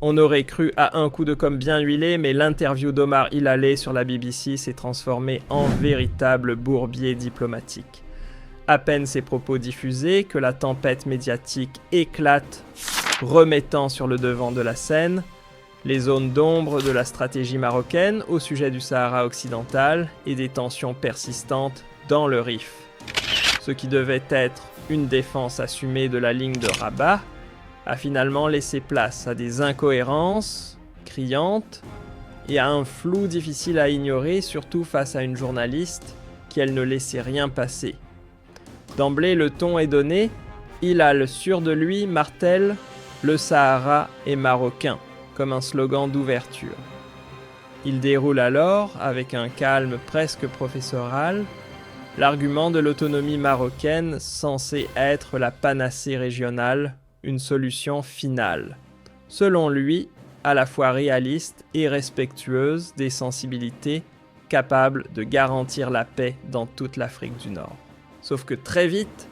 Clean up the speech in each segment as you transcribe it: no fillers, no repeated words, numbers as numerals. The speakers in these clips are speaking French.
On aurait cru à un coup de com' bien huilé, mais l'interview d'Omar Ilalé sur la BBC s'est transformée en véritable bourbier diplomatique. À peine ses propos diffusés que la tempête médiatique éclate, remettant sur le devant de la scène les zones d'ombre de la stratégie marocaine au sujet du Sahara occidental et des tensions persistantes dans le Rif. Ce qui devait être une défense assumée de la ligne de Rabat a finalement laissé place à des incohérences criantes et à un flou difficile à ignorer, surtout face à une journaliste qui elle ne laissait rien passer. D'emblée, le ton est donné, Hilal sûr de lui martèle « Le Sahara est marocain » comme un slogan d'ouverture. Il déroule alors, avec un calme presque professoral, l'argument de l'autonomie marocaine censée être la panacée régionale, une solution finale. Selon lui, à la fois réaliste et respectueuse des sensibilités capables de garantir la paix dans toute l'Afrique du Nord. Sauf que très vite,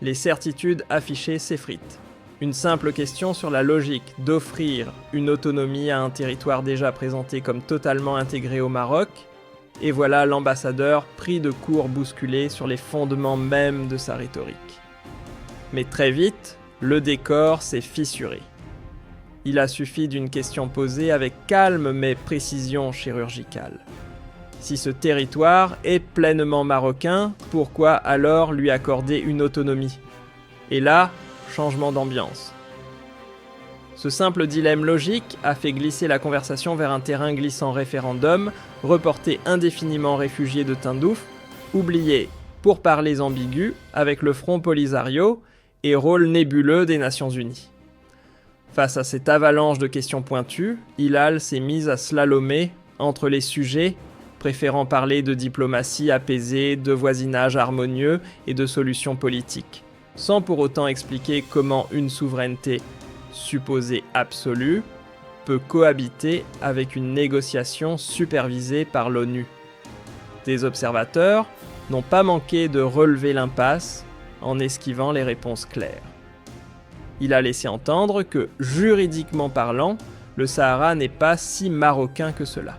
les certitudes affichées s'effritent. Une simple question sur la logique d'offrir une autonomie à un territoire déjà présenté comme totalement intégré au Maroc, et voilà l'ambassadeur pris de court bousculé sur les fondements même de sa rhétorique. Mais très vite, le décor s'est fissuré. Il a suffi d'une question posée avec calme mais précision chirurgicale. Si ce territoire est pleinement marocain, pourquoi alors lui accorder une autonomie ? Et là, changement d'ambiance. Ce simple dilemme logique a fait glisser la conversation vers un terrain glissant référendum, reporté indéfiniment réfugié de Tindouf, oublié pourparlers ambigus avec le Front Polisario et rôle nébuleux des Nations Unies. Face à cette avalanche de questions pointues, Hilal s'est mis à slalomer entre les sujets, préférant parler de diplomatie apaisée, de voisinage harmonieux et de solutions politiques, sans pour autant expliquer comment une souveraineté supposée absolue peut cohabiter avec une négociation supervisée par l'ONU. Des observateurs n'ont pas manqué de relever l'impasse en esquivant les réponses claires. Il a laissé entendre que, juridiquement parlant, le Sahara n'est pas si marocain que cela.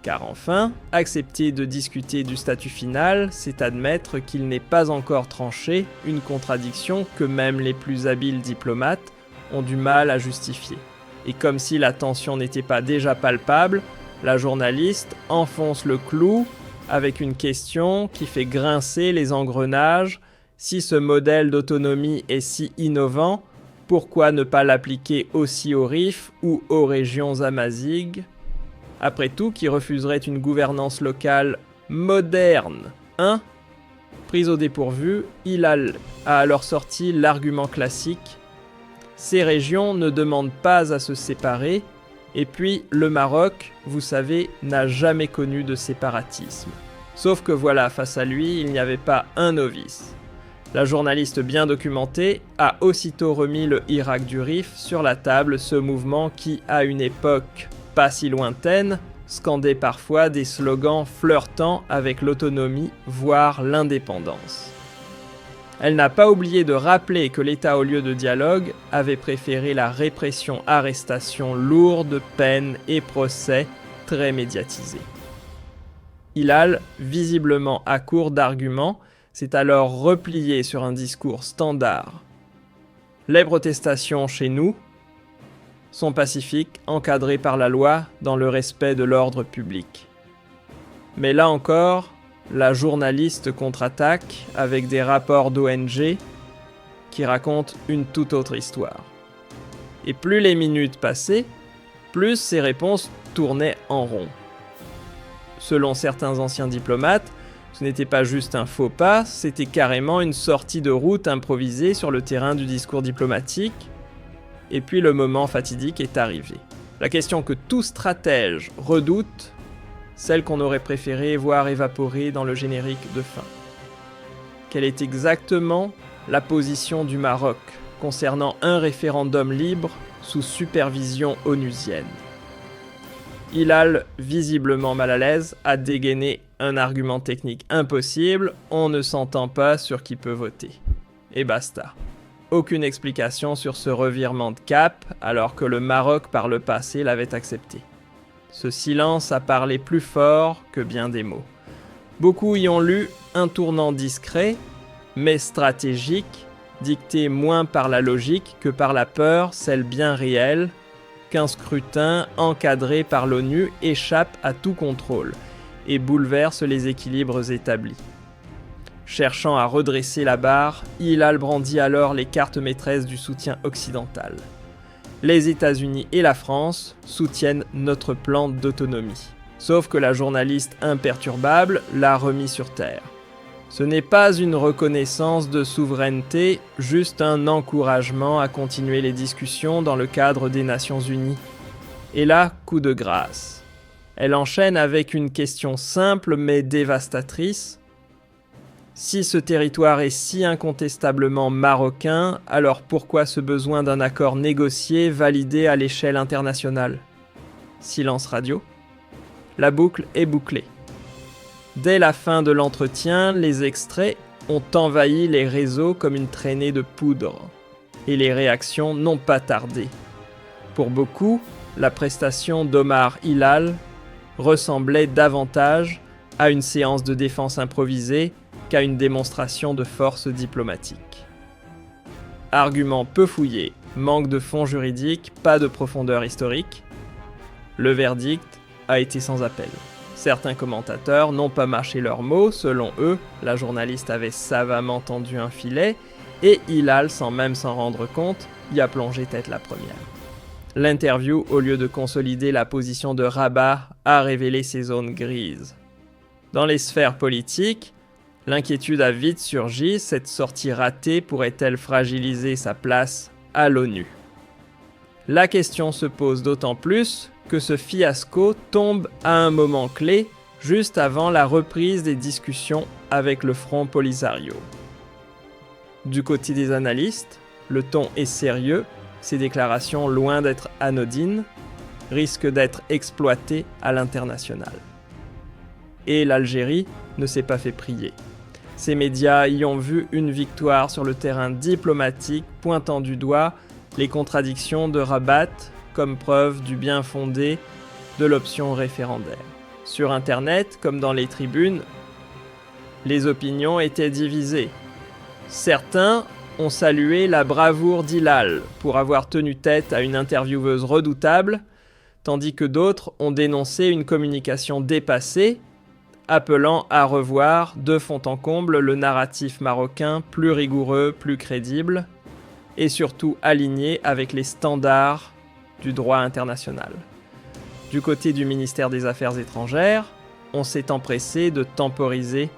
Car enfin, accepter de discuter du statut final, c'est admettre qu'il n'est pas encore tranché, une contradiction que même les plus habiles diplomates ont du mal à justifier. Et comme si la tension n'était pas déjà palpable, la journaliste enfonce le clou avec une question qui fait grincer les engrenages. Si ce modèle d'autonomie est si innovant, pourquoi ne pas l'appliquer aussi au Rif ou aux régions amazighes ? Après tout, qui refuserait une gouvernance locale moderne, hein ? Prise au dépourvu, Hilal a alors sorti l'argument classique. Ces régions ne demandent pas à se séparer, et puis le Maroc, vous savez, n'a jamais connu de séparatisme. Sauf que voilà, face à lui, il n'y avait pas un novice. La journaliste bien documentée a aussitôt remis le Irak du Rif sur la table, ce mouvement qui, à une époque pas si lointaine, scandait parfois des slogans flirtant avec l'autonomie, voire l'indépendance. Elle n'a pas oublié de rappeler que l'État, au lieu de dialogue, avait préféré la répression, arrestation lourde, peine et procès très médiatisés. Hilal, visiblement à court d'arguments, s'est alors replié sur un discours standard. Les protestations chez nous sont pacifiques, encadrées par la loi, dans le respect de l'ordre public. Mais là encore, la journaliste contre-attaque avec des rapports d'ONG qui racontent une toute autre histoire. Et plus les minutes passaient, plus ces réponses tournaient en rond. Selon certains anciens diplomates, ce n'était pas juste un faux pas, c'était carrément une sortie de route improvisée sur le terrain du discours diplomatique. Et puis le moment fatidique est arrivé. La question que tout stratège redoute, celle qu'on aurait préféré voir évaporer dans le générique de fin. Quelle est exactement la position du Maroc concernant un référendum libre sous supervision onusienne ? Hilal, visiblement mal à l'aise, a dégainé un argument technique impossible, on ne s'entend pas sur qui peut voter. Et basta. Aucune explication sur ce revirement de cap, alors que le Maroc par le passé l'avait accepté. Ce silence a parlé plus fort que bien des mots. Beaucoup y ont lu un tournant discret, mais stratégique, dicté moins par la logique que par la peur, celle bien réelle, qu'un scrutin encadré par l'ONU échappe à tout contrôle et bouleverse les équilibres établis. Cherchant à redresser la barre, Hilal brandit alors les cartes maîtresses du soutien occidental. Les États-Unis et la France soutiennent notre plan d'autonomie. Sauf que la journaliste imperturbable l'a remis sur terre. Ce n'est pas une reconnaissance de souveraineté, juste un encouragement à continuer les discussions dans le cadre des Nations Unies. Et là, coup de grâce. Elle enchaîne avec une question simple mais dévastatrice. Si ce territoire est si incontestablement marocain, alors pourquoi ce besoin d'un accord négocié validé à l'échelle internationale ? Silence radio. La boucle est bouclée. Dès la fin de l'entretien, les extraits ont envahi les réseaux comme une traînée de poudre. Et les réactions n'ont pas tardé. Pour beaucoup, la prestation d'Omar Hilal ressemblait davantage à une séance de défense improvisée qu'à une démonstration de force diplomatique. Argument peu fouillé, manque de fond juridique, pas de profondeur historique. Le verdict a été sans appel. Certains commentateurs n'ont pas mâché leurs mots, selon eux, la journaliste avait savamment tendu un filet, et Hilal, sans même s'en rendre compte, y a plongé tête la première. L'interview, au lieu de consolider la position de Rabat, a révélé ses zones grises. Dans les sphères politiques, l'inquiétude a vite surgi, cette sortie ratée pourrait-elle fragiliser sa place à l'ONU ? La question se pose d'autant plus que ce fiasco tombe à un moment clé, juste avant la reprise des discussions avec le Front Polisario. Du côté des analystes, le ton est sérieux, ces déclarations, loin d'être anodines, risquent d'être exploitées à l'international. Et l'Algérie ne s'est pas fait prier. Ces médias y ont vu une victoire sur le terrain diplomatique, pointant du doigt les contradictions de Rabat comme preuve du bien fondé de l'option référendaire. Sur Internet, comme dans les tribunes, les opinions étaient divisées. Certains ont salué la bravoure d'Hilal pour avoir tenu tête à une intervieweuse redoutable, tandis que d'autres ont dénoncé une communication dépassée, appelant à revoir de fond en comble le narratif marocain plus rigoureux, plus crédible, et surtout aligné avec les standards du droit international. Du côté du ministère des Affaires étrangères, on s'est empressé de temporiser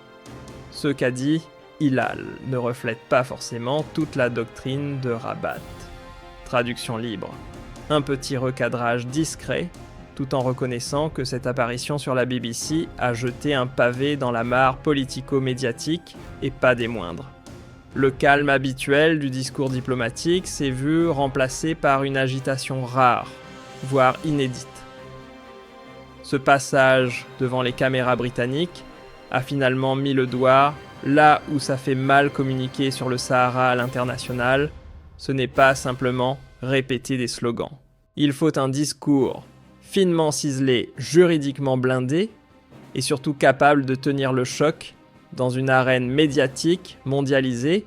ce qu'a dit Hilal ne reflète pas forcément toute la doctrine de Rabat. Traduction libre. Un petit recadrage discret, tout en reconnaissant que cette apparition sur la BBC a jeté un pavé dans la mare politico-médiatique et pas des moindres. Le calme habituel du discours diplomatique s'est vu remplacé par une agitation rare, voire inédite. Ce passage devant les caméras britanniques a finalement mis le doigt là où ça fait mal communiquer sur le Sahara à l'international, ce n'est pas simplement répéter des slogans. Il faut un discours finement ciselé, juridiquement blindé, et surtout capable de tenir le choc dans une arène médiatique mondialisée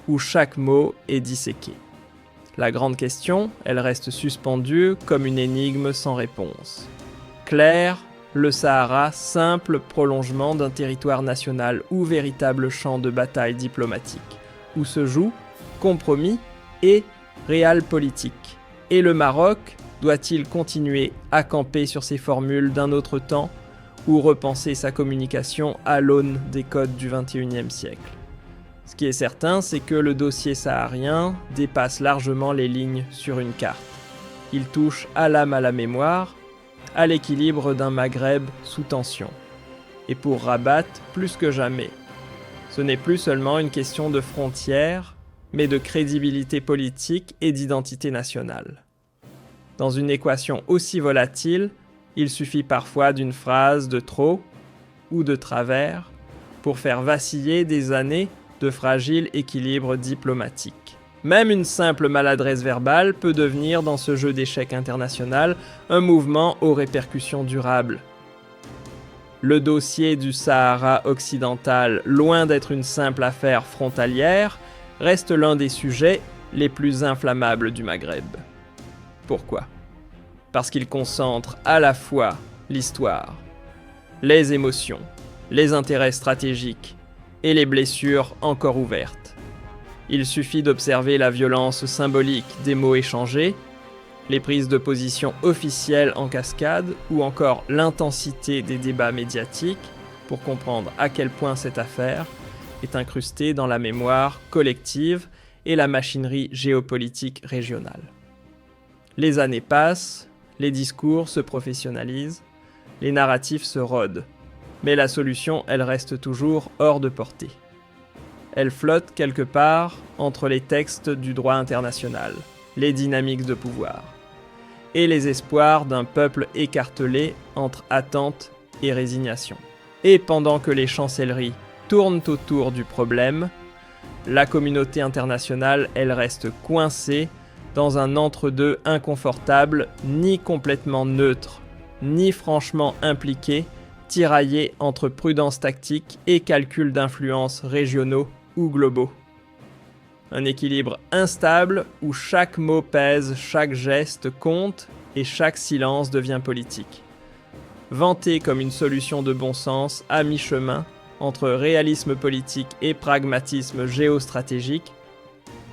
où chaque mot est disséqué. La grande question, elle reste suspendue comme une énigme sans réponse. Clair, le Sahara, simple prolongement d'un territoire national ou véritable champ de bataille diplomatique, où se joue compromis et réal politique. Et le Maroc doit-il continuer à camper sur ses formules d'un autre temps ou repenser sa communication à l'aune des codes du XXIe siècle ? Ce qui est certain, c'est que le dossier saharien dépasse largement les lignes sur une carte. Il touche à l'âme, à la mémoire, à l'équilibre d'un Maghreb sous tension. Et pour Rabat, plus que jamais, ce n'est plus seulement une question de frontières, mais de crédibilité politique et d'identité nationale. Dans une équation aussi volatile, il suffit parfois d'une phrase de trop ou de travers pour faire vaciller des années de fragile équilibre diplomatique. Même une simple maladresse verbale peut devenir, dans ce jeu d'échecs international, un mouvement aux répercussions durables. Le dossier du Sahara occidental, loin d'être une simple affaire frontalière, reste l'un des sujets les plus inflammables du Maghreb. Pourquoi ? Parce qu'il concentre à la fois l'histoire, les émotions, les intérêts stratégiques et les blessures encore ouvertes. Il suffit d'observer la violence symbolique des mots échangés, les prises de position officielles en cascade ou encore l'intensité des débats médiatiques pour comprendre à quel point cette affaire est incrustée dans la mémoire collective et la machinerie géopolitique régionale. Les années passent, les discours se professionnalisent, les narratifs se rodent, mais la solution, elle reste toujours hors de portée. Elle flotte quelque part entre les textes du droit international, les dynamiques de pouvoir, et les espoirs d'un peuple écartelé entre attente et résignation. Et pendant que les chancelleries tournent autour du problème, la communauté internationale, elle reste coincée dans un entre-deux inconfortable, ni complètement neutre, ni franchement impliquée, tiraillée entre prudence tactique et calcul d'influence régionaux ou globaux. Un équilibre instable où chaque mot pèse, chaque geste compte et chaque silence devient politique. Vanté comme une solution de bon sens à mi-chemin entre réalisme politique et pragmatisme géostratégique,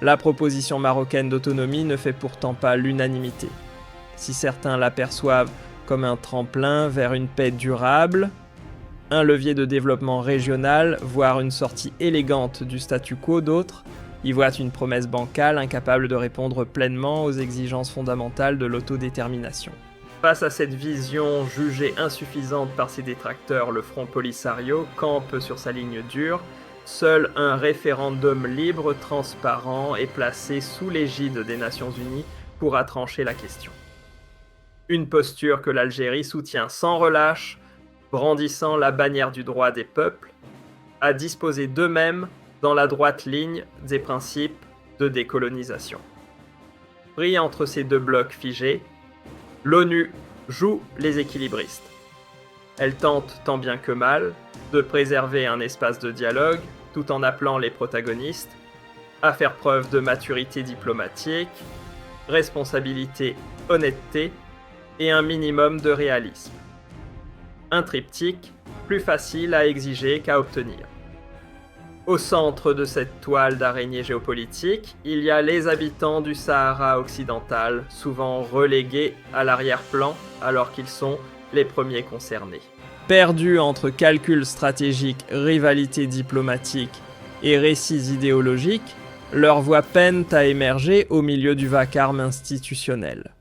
la proposition marocaine d'autonomie ne fait pourtant pas l'unanimité. Si certains l'aperçoivent comme un tremplin vers une paix durable, un levier de développement régional, voire une sortie élégante du statu quo, d'autres y voient une promesse bancale incapable de répondre pleinement aux exigences fondamentales de l'autodétermination. Face à cette vision jugée insuffisante par ses détracteurs, le Front Polisario campe sur sa ligne dure. Seul un référendum libre, transparent et placé sous l'égide des Nations Unies pourra trancher la question. Une posture que l'Algérie soutient sans relâche, brandissant la bannière du droit des peuples, à disposer d'eux-mêmes dans la droite ligne des principes de décolonisation. Pris entre ces deux blocs figés, l'ONU joue les équilibristes. Elle tente tant bien que mal de préserver un espace de dialogue tout en appelant les protagonistes à faire preuve de maturité diplomatique, responsabilité, honnêteté et un minimum de réalisme. Un triptyque plus facile à exiger qu'à obtenir. Au centre de cette toile d'araignée géopolitique, il y a les habitants du Sahara occidental, souvent relégués à l'arrière-plan alors qu'ils sont les premiers concernés. Perdus entre calculs stratégiques, rivalités diplomatiques et récits idéologiques, leurs voix peinent à émerger au milieu du vacarme institutionnel.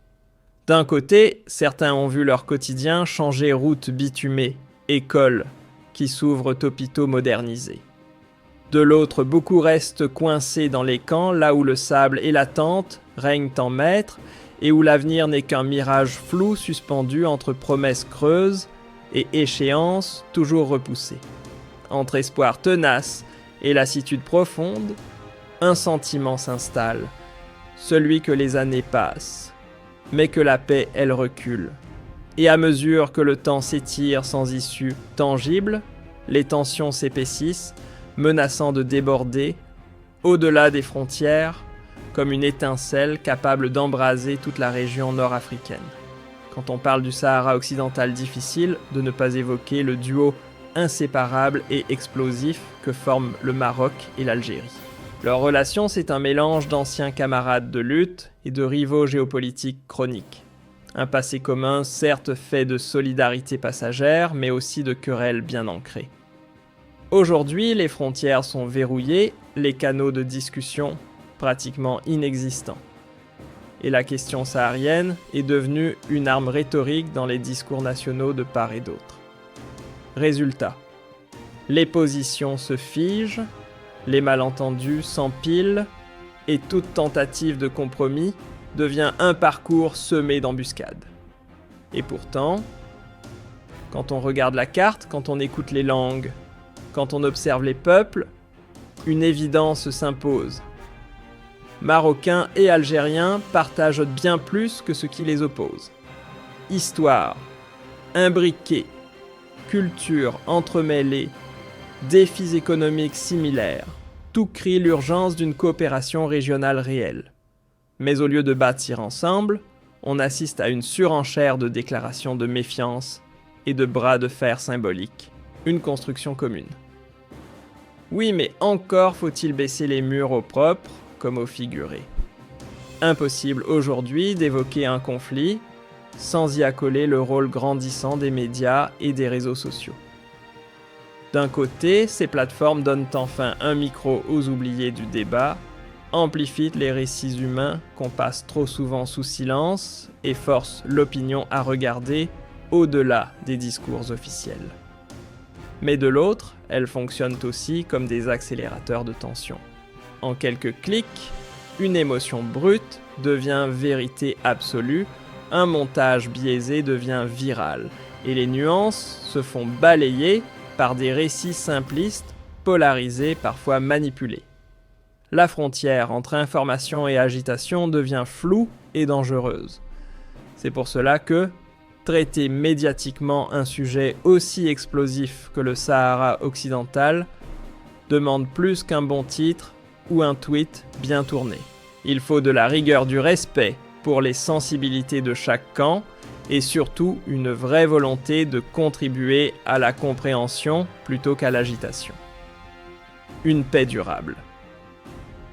D'un côté, certains ont vu leur quotidien changer route bitumée, écoles qui s'ouvrent hôpitaux modernisés. De l'autre, beaucoup restent coincés dans les camps, là où le sable et l'attente règnent en maître et où l'avenir n'est qu'un mirage flou suspendu entre promesses creuses et échéances toujours repoussées. Entre espoir tenace et lassitude profonde, un sentiment s'installe, celui que les années passent, mais que la paix, elle recule. Et à mesure que le temps s'étire sans issue tangible, les tensions s'épaississent, menaçant de déborder, au-delà des frontières, comme une étincelle capable d'embraser toute la région nord-africaine. Quand on parle du Sahara occidental, difficile de ne pas évoquer le duo inséparable et explosif que forment le Maroc et l'Algérie. Leur relation, c'est un mélange d'anciens camarades de lutte et de rivaux géopolitiques chroniques. Un passé commun, certes fait de solidarité passagère, mais aussi de querelles bien ancrées. Aujourd'hui, les frontières sont verrouillées, les canaux de discussion pratiquement inexistants. Et la question saharienne est devenue une arme rhétorique dans les discours nationaux de part et d'autre. Résultat, les positions se figent, les malentendus s'empilent, et toute tentative de compromis devient un parcours semé d'embuscades. Et pourtant, quand on regarde la carte, quand on écoute les langues, quand on observe les peuples, une évidence s'impose. Marocains et Algériens partagent bien plus que ce qui les oppose. Histoire, imbriquée, culture entremêlée, défis économiques similaires, tout crie l'urgence d'une coopération régionale réelle. Mais au lieu de bâtir ensemble, on assiste à une surenchère de déclarations de méfiance et de bras de fer symboliques, une construction commune. Oui, mais encore faut-il baisser les murs au propre comme au figuré. Impossible aujourd'hui d'évoquer un conflit sans y accoler le rôle grandissant des médias et des réseaux sociaux. D'un côté, ces plateformes donnent enfin un micro aux oubliés du débat, amplifient les récits humains qu'on passe trop souvent sous silence et forcent l'opinion à regarder au-delà des discours officiels. Mais de l'autre, elles fonctionnent aussi comme des accélérateurs de tension. En quelques clics, une émotion brute devient vérité absolue, un montage biaisé devient viral, et les nuances se font balayer par des récits simplistes, polarisés, parfois manipulés. La frontière entre information et agitation devient floue et dangereuse. C'est pour cela que traiter médiatiquement un sujet aussi explosif que le Sahara occidental demande plus qu'un bon titre ou un tweet bien tourné. Il faut de la rigueur, du respect pour les sensibilités de chaque camp et surtout une vraie volonté de contribuer à la compréhension plutôt qu'à l'agitation. Une paix durable.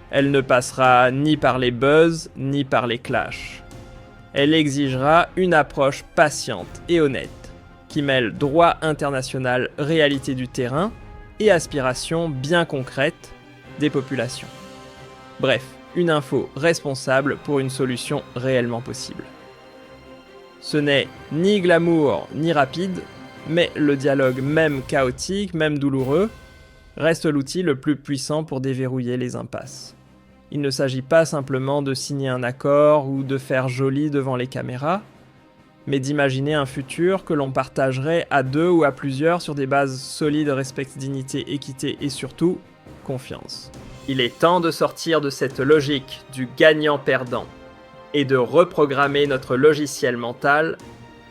Elle ne passera ni par les buzz ni par les clashs. Elle exigera une approche patiente et honnête, qui mêle droit international, réalité du terrain et aspirations bien concrètes des populations. Bref, une info responsable pour une solution réellement possible. Ce n'est ni glamour ni rapide, mais le dialogue même chaotique, même douloureux, reste l'outil le plus puissant pour déverrouiller les impasses. Il ne s'agit pas simplement de signer un accord ou de faire joli devant les caméras, mais d'imaginer un futur que l'on partagerait à deux ou à plusieurs sur des bases solides, respect, dignité, équité et surtout, confiance. Il est temps de sortir de cette logique du gagnant-perdant et de reprogrammer notre logiciel mental,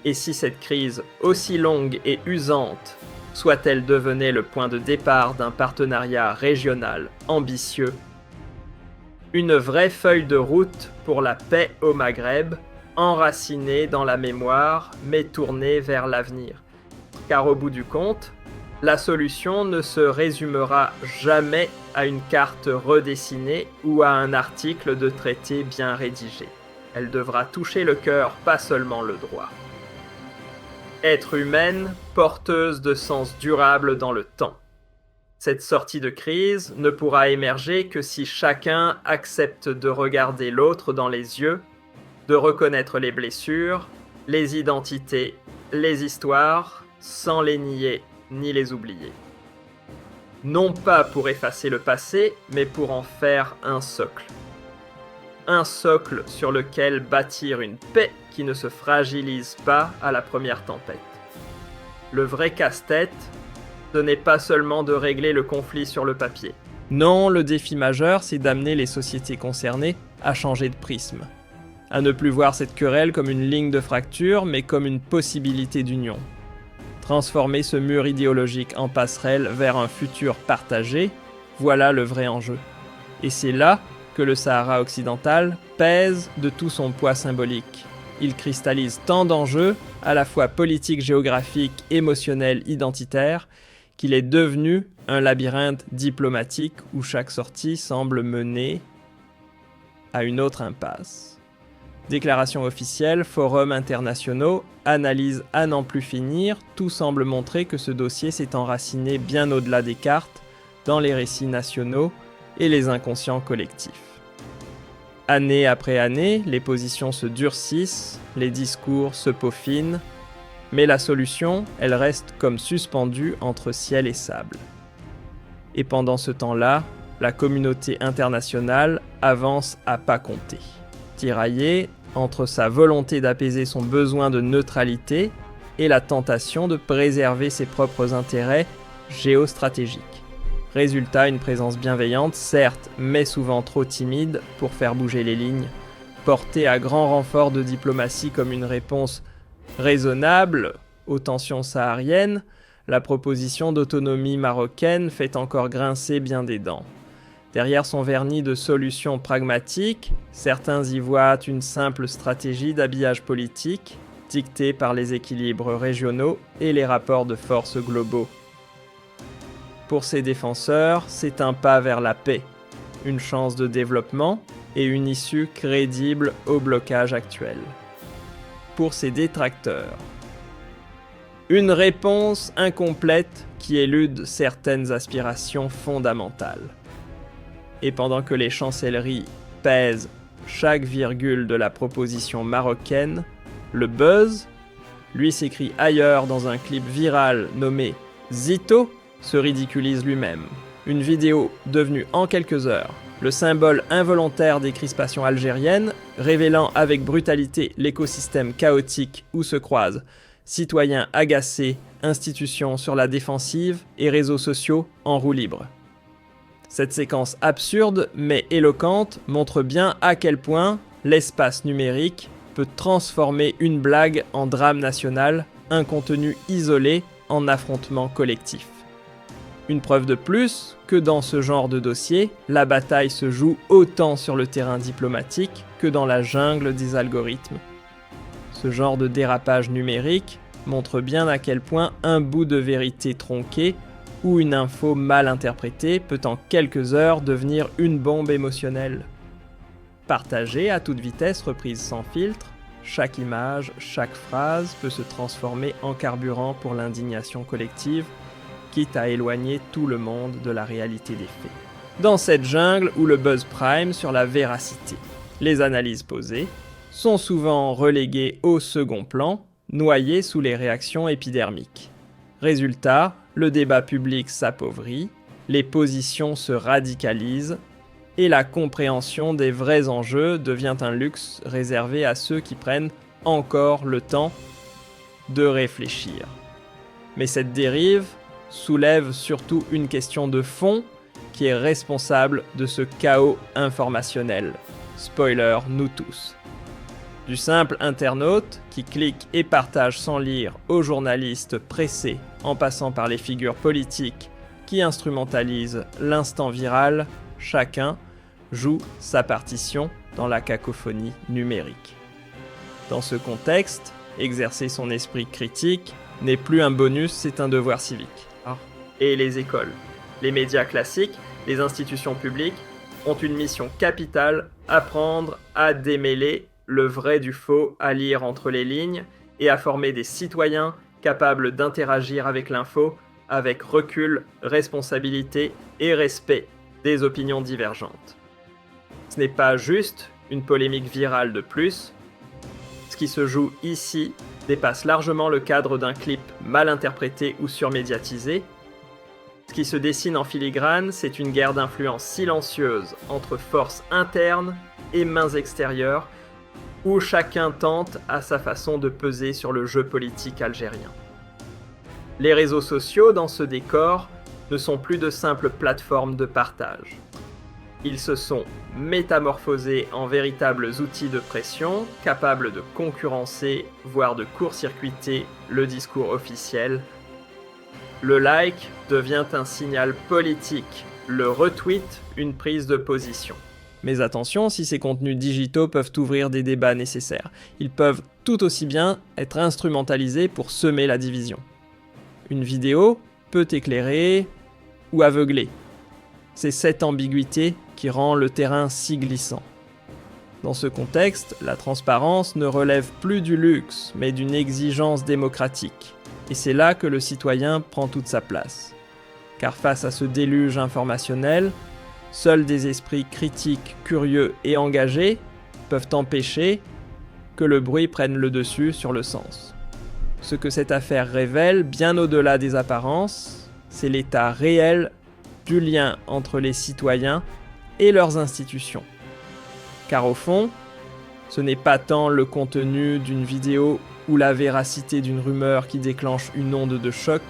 et si cette crise aussi longue et usante soit-elle devenue le point de départ d'un partenariat régional ambitieux, une vraie feuille de route pour la paix au Maghreb, enracinée dans la mémoire, mais tournée vers l'avenir. Car au bout du compte, la solution ne se résumera jamais à une carte redessinée ou à un article de traité bien rédigé. Elle devra toucher le cœur, pas seulement le droit. Être humaine, porteuse de sens durable dans le temps. Cette sortie de crise ne pourra émerger que si chacun accepte de regarder l'autre dans les yeux, de reconnaître les blessures, les identités, les histoires, sans les nier ni les oublier. Non pas pour effacer le passé, mais pour en faire un socle. Un socle sur lequel bâtir une paix qui ne se fragilise pas à la première tempête. Le vrai casse-tête, ce n'est pas seulement de régler le conflit sur le papier. Non, le défi majeur, c'est d'amener les sociétés concernées à changer de prisme. À ne plus voir cette querelle comme une ligne de fracture, mais comme une possibilité d'union. Transformer ce mur idéologique en passerelle vers un futur partagé, voilà le vrai enjeu. Et c'est là que le Sahara occidental pèse de tout son poids symbolique. Il cristallise tant d'enjeux, à la fois politiques, géographiques, émotionnels, identitaires, qu'il est devenu un labyrinthe diplomatique où chaque sortie semble mener à une autre impasse. Déclarations officielles, forums internationaux, analyses à n'en plus finir, tout semble montrer que ce dossier s'est enraciné bien au-delà des cartes, dans les récits nationaux et les inconscients collectifs. Année après année, les positions se durcissent, les discours se peaufinent, mais la solution, elle reste comme suspendue entre ciel et sable. Et pendant ce temps-là, la communauté internationale avance à pas compter. Tiraillée entre sa volonté d'apaiser son besoin de neutralité et la tentation de préserver ses propres intérêts géostratégiques. Résultat, une présence bienveillante, certes, mais souvent trop timide pour faire bouger les lignes, portée à grand renfort de diplomatie comme une réponse raisonnable aux tensions sahariennes, la proposition d'autonomie marocaine fait encore grincer bien des dents. Derrière son vernis de solutions pragmatiques, certains y voient une simple stratégie d'habillage politique, dictée par les équilibres régionaux et les rapports de force globaux. Pour ses défenseurs, c'est un pas vers la paix, une chance de développement et une issue crédible au blocage actuel. Pour ses détracteurs, une réponse incomplète qui élude certaines aspirations fondamentales. Et pendant que les chancelleries pèsent chaque virgule de la proposition marocaine, le buzz, lui s'écrit ailleurs dans un clip viral nommé Zito, se ridiculise lui-même. Une vidéo devenue en quelques heures le symbole involontaire des crispations algériennes, révélant avec brutalité l'écosystème chaotique où se croisent citoyens agacés, institutions sur la défensive et réseaux sociaux en roue libre. Cette séquence absurde mais éloquente montre bien à quel point l'espace numérique peut transformer une blague en drame national, un contenu isolé en affrontement collectif. Une preuve de plus que dans ce genre de dossier, la bataille se joue autant sur le terrain diplomatique que dans la jungle des algorithmes. Ce genre de dérapage numérique montre bien à quel point un bout de vérité tronqué ou une info mal interprétée peut en quelques heures devenir une bombe émotionnelle. Partagée à toute vitesse, reprise sans filtre, chaque image, chaque phrase peut se transformer en carburant pour l'indignation collective, quitte à éloigner tout le monde de la réalité des faits. Dans cette jungle où le buzz prime sur la véracité, les analyses posées sont souvent reléguées au second plan, noyées sous les réactions épidermiques. Résultat, le débat public s'appauvrit, les positions se radicalisent, et la compréhension des vrais enjeux devient un luxe réservé à ceux qui prennent encore le temps de réfléchir. Mais cette dérive soulève surtout une question de fond qui est responsable de ce chaos informationnel. Spoiler, nous tous. Du simple internaute qui clique et partage sans lire aux journalistes pressés en passant par les figures politiques qui instrumentalisent l'instant viral, chacun joue sa partition dans la cacophonie numérique. Dans ce contexte, exercer son esprit critique n'est plus un bonus, c'est un devoir civique. Et les écoles, les médias classiques, les institutions publiques ont une mission capitale, apprendre à démêler le vrai du faux, à lire entre les lignes et à former des citoyens capables d'interagir avec l'info avec recul, responsabilité et respect des opinions divergentes. Ce n'est pas juste une polémique virale de plus. Ce qui se joue ici dépasse largement le cadre d'un clip mal interprété ou surmédiatisé. Ce qui se dessine en filigrane, c'est une guerre d'influence silencieuse entre forces internes et mains extérieures, où chacun tente à sa façon de peser sur le jeu politique algérien. Les réseaux sociaux dans ce décor ne sont plus de simples plateformes de partage. Ils se sont métamorphosés en véritables outils de pression, capables de concurrencer, voire de court-circuiter le discours officiel. Le like devient un signal politique, le retweet une prise de position. Mais attention, si ces contenus digitaux peuvent ouvrir des débats nécessaires, ils peuvent tout aussi bien être instrumentalisés pour semer la division. Une vidéo peut éclairer ou aveugler. C'est cette ambiguïté qui rend le terrain si glissant. Dans ce contexte, la transparence ne relève plus du luxe, mais d'une exigence démocratique. Et c'est là que le citoyen prend toute sa place. Car face à ce déluge informationnel, seuls des esprits critiques, curieux et engagés peuvent empêcher que le bruit prenne le dessus sur le sens. Ce que cette affaire révèle, bien au-delà des apparences, c'est l'état réel du lien entre les citoyens et leurs institutions. Car au fond, ce n'est pas tant le contenu d'une vidéo ou la véracité d'une rumeur qui déclenche une onde de choc,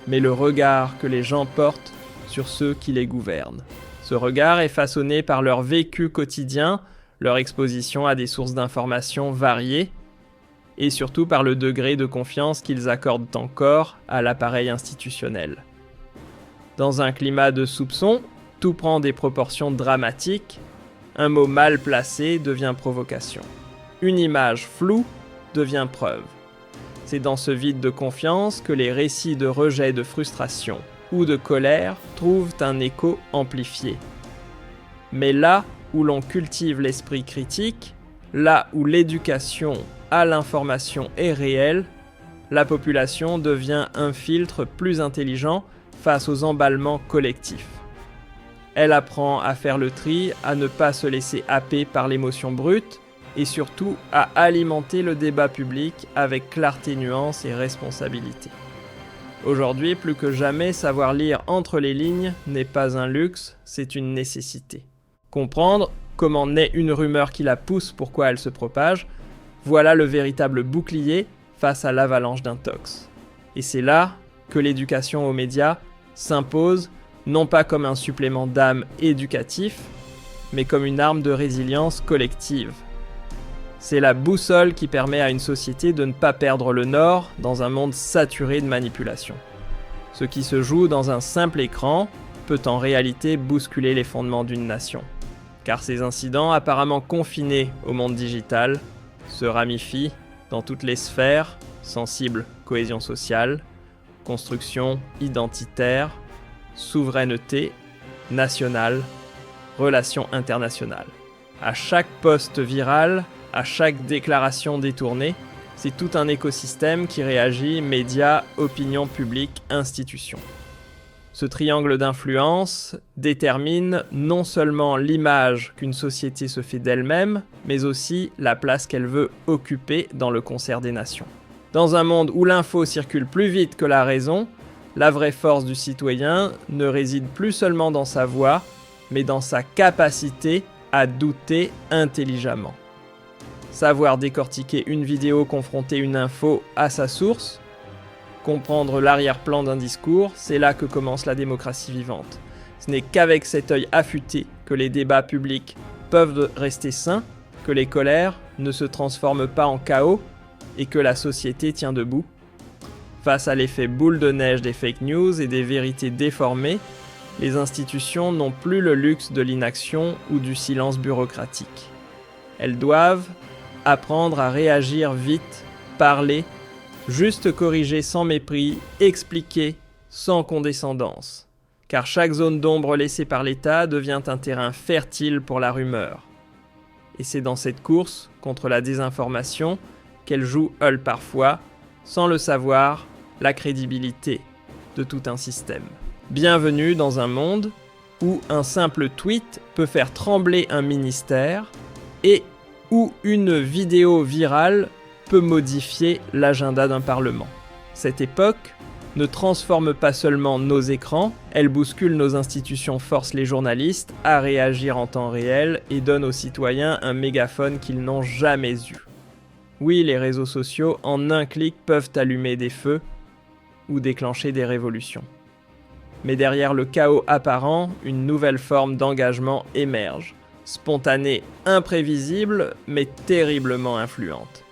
mais le regard que les gens portent sur ceux qui les gouvernent. Ce regard est façonné par leur vécu quotidien, leur exposition à des sources d'informations variées, et surtout par le degré de confiance qu'ils accordent encore à l'appareil institutionnel. Dans un climat de soupçon, tout prend des proportions dramatiques, un mot mal placé devient provocation. Une image floue devient preuve. C'est dans ce vide de confiance que les récits de rejet, de frustration ou de colère trouvent un écho amplifié. Mais là où l'on cultive l'esprit critique, là où l'éducation à l'information est réelle, la population devient un filtre plus intelligent face aux emballements collectifs. Elle apprend à faire le tri, à ne pas se laisser happer par l'émotion brute et surtout à alimenter le débat public avec clarté, nuance et responsabilité. Aujourd'hui, plus que jamais, savoir lire entre les lignes n'est pas un luxe, c'est une nécessité. Comprendre comment naît une rumeur qui la pousse, pourquoi elle se propage, voilà le véritable bouclier face à l'avalanche d'intox. Et c'est là que l'éducation aux médias s'impose, non pas comme un supplément d'âme éducatif, mais comme une arme de résilience collective. C'est la boussole qui permet à une société de ne pas perdre le nord dans un monde saturé de manipulation. Ce qui se joue dans un simple écran peut en réalité bousculer les fondements d'une nation. Car ces incidents apparemment confinés au monde digital se ramifient dans toutes les sphères sensibles: cohésion sociale, construction identitaire, souveraineté nationale, relations internationales. À chaque post viral, à chaque déclaration détournée, c'est tout un écosystème qui réagit: médias, opinion publique, institutions. Ce triangle d'influence détermine non seulement l'image qu'une société se fait d'elle-même, mais aussi la place qu'elle veut occuper dans le concert des nations. Dans un monde où l'info circule plus vite que la raison, la vraie force du citoyen ne réside plus seulement dans sa voix, mais dans sa capacité à douter intelligemment. Savoir décortiquer une vidéo, confronter une info à sa source, comprendre l'arrière-plan d'un discours, c'est là que commence la démocratie vivante. Ce n'est qu'avec cet œil affûté que les débats publics peuvent rester sains, que les colères ne se transforment pas en chaos et que la société tient debout. Face à l'effet boule de neige des fake news et des vérités déformées, les institutions n'ont plus le luxe de l'inaction ou du silence bureaucratique. Elles doivent apprendre à réagir vite, parler, juste corriger sans mépris, expliquer sans condescendance. Car chaque zone d'ombre laissée par l'État devient un terrain fertile pour la rumeur. Et c'est dans cette course contre la désinformation qu'elle joue parfois, sans le savoir, la crédibilité de tout un système. Bienvenue dans un monde où un simple tweet peut faire trembler un ministère et où une vidéo virale peut modifier l'agenda d'un parlement. Cette époque ne transforme pas seulement nos écrans, elle bouscule nos institutions, force les journalistes à réagir en temps réel et donne aux citoyens un mégaphone qu'ils n'ont jamais eu. Oui, les réseaux sociaux, en un clic, peuvent allumer des feux ou déclencher des révolutions. Mais derrière le chaos apparent, une nouvelle forme d'engagement émerge, spontanée, imprévisible, mais terriblement influente.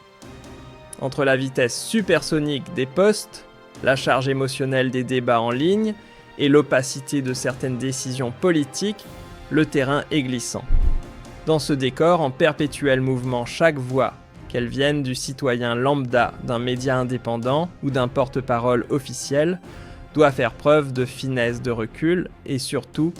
Entre la vitesse supersonique des posts, la charge émotionnelle des débats en ligne et l'opacité de certaines décisions politiques, le terrain est glissant. Dans ce décor en perpétuel mouvement, chaque voix, qu'elle vienne du citoyen lambda, d'un média indépendant ou d'un porte-parole officiel, doit faire preuve de finesse, de recul et surtout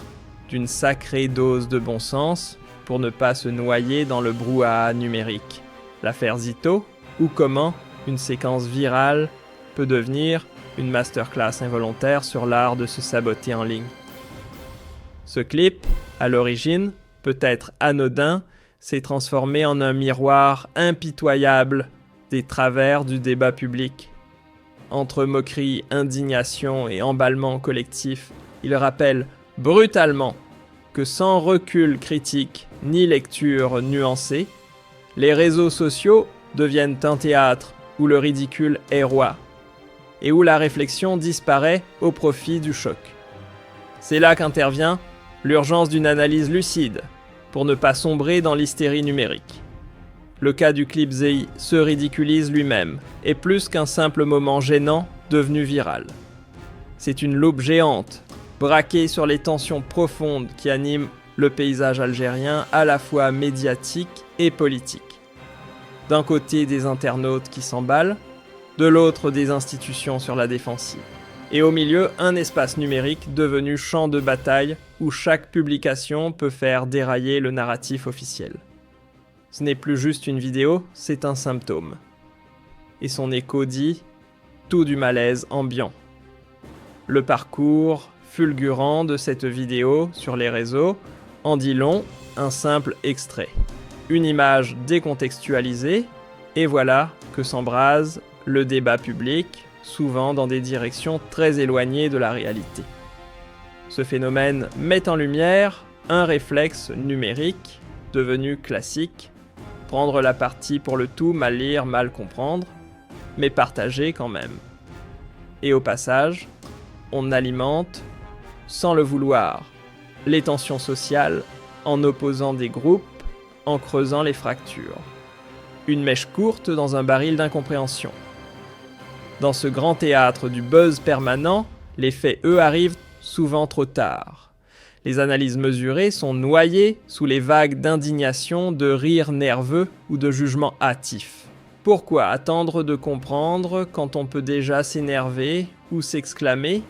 d'une sacrée dose de bon sens pour ne pas se noyer dans le brouhaha numérique. L'affaire Zito, ou comment une séquence virale peut devenir une masterclass involontaire sur l'art de se saboter en ligne. Ce clip, à l'origine, peut-être anodin, s'est transformé en un miroir impitoyable des travers du débat public. Entre moquerie, indignation et emballement collectif, il rappelle brutalement que sans recul critique ni lecture nuancée, les réseaux sociaux deviennent un théâtre où le ridicule est roi et où la réflexion disparaît au profit du choc. C'est là qu'intervient l'urgence d'une analyse lucide, pour ne pas sombrer dans l'hystérie numérique. Le cas du clip Zei se ridiculise lui-même, est plus qu'un simple moment gênant devenu viral. C'est une loupe géante, braquée sur les tensions profondes qui animent le paysage algérien à la fois médiatique et politique. D'un côté des internautes qui s'emballent, de l'autre des institutions sur la défensive. Et au milieu, un espace numérique devenu champ de bataille où chaque publication peut faire dérailler le narratif officiel. Ce n'est plus juste une vidéo, c'est un symptôme. Et son écho dit « tout du malaise ambiant ». Le parcours fulgurant de cette vidéo sur les réseaux en dit long, un simple extrait. Une image décontextualisée, et voilà que s'embrase le débat public, souvent dans des directions très éloignées de la réalité. Ce phénomène met en lumière un réflexe numérique devenu classique, prendre la partie pour le tout, mal lire, mal comprendre, mais partager quand même. Et au passage, on alimente, sans le vouloir, les tensions sociales en opposant des groupes, en creusant les fractures. Une mèche courte dans un baril d'incompréhension. Dans ce grand théâtre du buzz permanent, les faits, eux, arrivent souvent trop tard. Les analyses mesurées sont noyées sous les vagues d'indignation, de rires nerveux ou de jugements hâtifs. Pourquoi attendre de comprendre quand on peut déjà s'énerver ou s'exclamer ?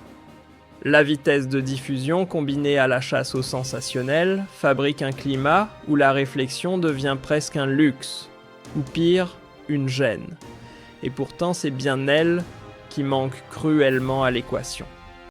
La vitesse de diffusion combinée à la chasse au sensationnel fabrique un climat où la réflexion devient presque un luxe, ou pire, une gêne. Et pourtant c'est bien elle qui manque cruellement à l'équation.